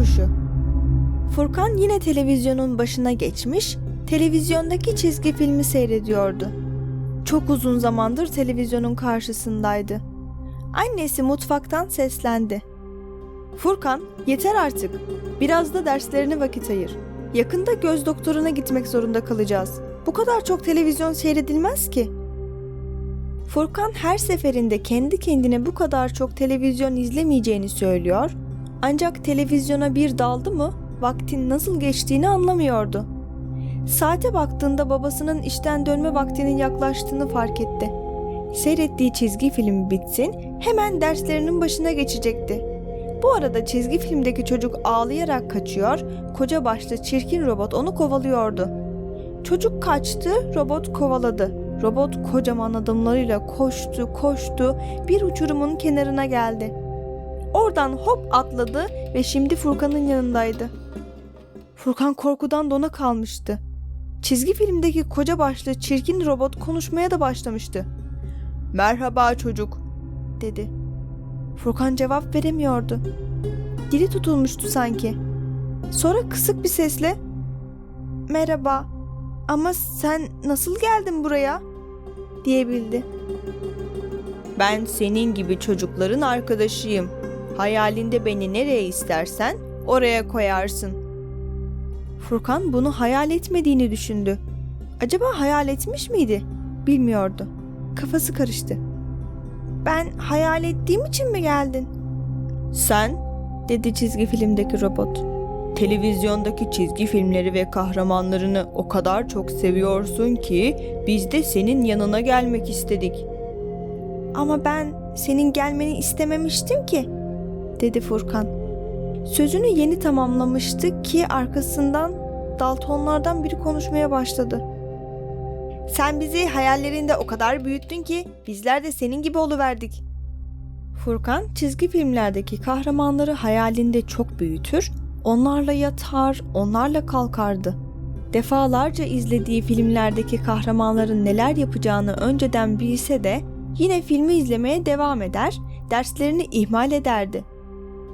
Kuşu. Furkan yine televizyonun başına geçmiş, televizyondaki çizgi filmi seyrediyordu. Çok uzun zamandır televizyonun karşısındaydı. Annesi mutfaktan seslendi. "Furkan, yeter artık. Biraz da derslerine vakit ayır. Yakında göz doktoruna gitmek zorunda kalacağız. Bu kadar çok televizyon seyredilmez ki." Furkan her seferinde kendi kendine bu kadar çok televizyon izlemeyeceğini söylüyor, ancak televizyona bir daldı mı vaktin nasıl geçtiğini anlamıyordu. Saate baktığında babasının işten dönme vaktinin yaklaştığını fark etti. Seyrettiği çizgi film bitsin, hemen derslerinin başına geçecekti. Bu arada çizgi filmdeki çocuk ağlayarak kaçıyor, koca başlı çirkin robot onu kovalıyordu. Çocuk kaçtı, robot kovaladı. Robot kocaman adımlarıyla koştu, bir uçurumun kenarına geldi. Oradan hop atladı ve şimdi Furkan'ın yanındaydı. Furkan korkudan dona kalmıştı. Çizgi filmdeki koca başlı çirkin robot konuşmaya da başlamıştı. "Merhaba çocuk," dedi. Furkan cevap veremiyordu. Dili tutulmuştu sanki. Sonra kısık bir sesle, "Merhaba, ama sen nasıl geldin buraya?" diyebildi. "Ben senin gibi çocukların arkadaşıyım. Hayalinde beni nereye istersen oraya koyarsın." Furkan bunu hayal etmediğini düşündü. Acaba hayal etmiş miydi? Bilmiyordu. Kafası karıştı. "Ben hayal ettiğim için mi geldin?" "Sen," dedi çizgi filmdeki robot. "Televizyondaki çizgi filmleri ve kahramanlarını o kadar çok seviyorsun ki biz de senin yanına gelmek istedik." "Ama ben senin gelmeni istememiştim ki," dedi Furkan. Sözünü yeni tamamlamıştı ki arkasından Daltonlardan biri konuşmaya başladı. "Sen bizi hayallerinde o kadar büyüttün ki bizler de senin gibi oluverdik." Furkan çizgi filmlerdeki kahramanları hayalinde çok büyütür, onlarla yatar, onlarla kalkardı. Defalarca izlediği filmlerdeki kahramanların neler yapacağını önceden bilse de yine filmi izlemeye devam eder, derslerini ihmal ederdi.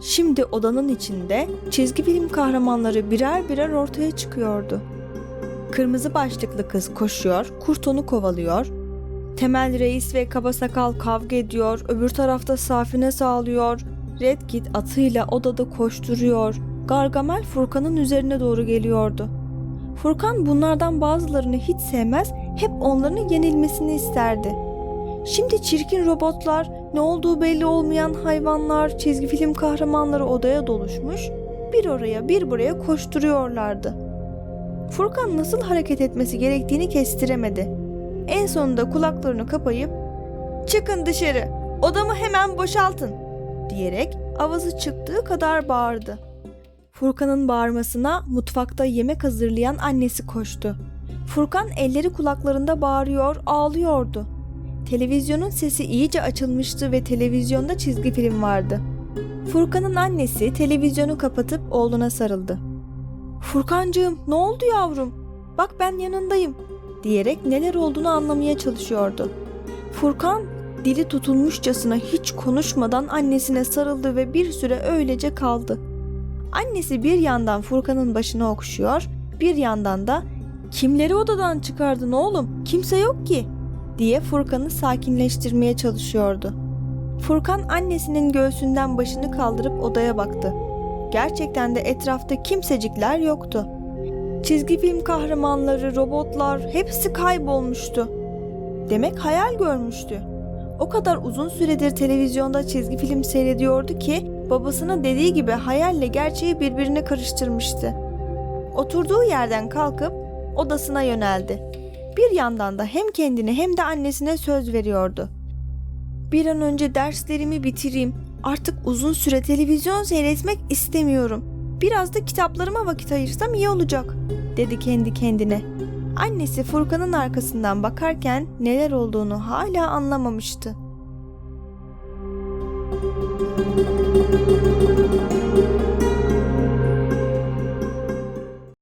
Şimdi odanın içinde çizgi film kahramanları birer birer ortaya çıkıyordu. Kırmızı başlıklı kız koşuyor, kurt onu kovalıyor. Temel Reis ve Kaba Sakal kavga ediyor, öbür tarafta Safine sağlıyor. Red Kit atıyla odada koşturuyor. Gargamel Furkan'ın üzerine doğru geliyordu. Furkan bunlardan bazılarını hiç sevmez, hep onların yenilmesini isterdi. Şimdi çirkin robotlar, ne olduğu belli olmayan hayvanlar, çizgi film kahramanları odaya doluşmuş, bir oraya bir buraya koşturuyorlardı. Furkan nasıl hareket etmesi gerektiğini kestiremedi. En sonunda kulaklarını kapayıp "Çıkın dışarı, odamı hemen boşaltın," diyerek avazı çıktığı kadar bağırdı. Furkan'ın bağırmasına mutfakta yemek hazırlayan annesi koştu. Furkan elleri kulaklarında bağırıyor, ağlıyordu. Televizyonun sesi iyice açılmıştı ve televizyonda çizgi film vardı. Furkan'ın annesi televizyonu kapatıp oğluna sarıldı. "Furkancığım, ne oldu yavrum? Bak ben yanındayım," diyerek neler olduğunu anlamaya çalışıyordu. Furkan dili tutulmuşçasına hiç konuşmadan annesine sarıldı ve bir süre öylece kaldı. Annesi bir yandan Furkan'ın başını okşuyor, bir yandan da "Kimleri odadan çıkardın oğlum? Kimse yok ki," diye Furkan'ı sakinleştirmeye çalışıyordu. Furkan annesinin göğsünden başını kaldırıp odaya baktı. Gerçekten de etrafta kimsecikler yoktu. Çizgi film kahramanları, robotlar hepsi kaybolmuştu. Demek hayal görmüştü. O kadar uzun süredir televizyonda çizgi film seyrediyordu ki babasının dediği gibi hayalle gerçeği birbirine karıştırmıştı. Oturduğu yerden kalkıp odasına yöneldi. Bir yandan da hem kendine hem de annesine söz veriyordu. "Bir an önce derslerimi bitireyim. Artık uzun süre televizyon seyretmek istemiyorum. Biraz da kitaplarıma vakit ayırsam iyi olacak," dedi kendi kendine. Annesi Furkan'ın arkasından bakarken neler olduğunu hala anlamamıştı.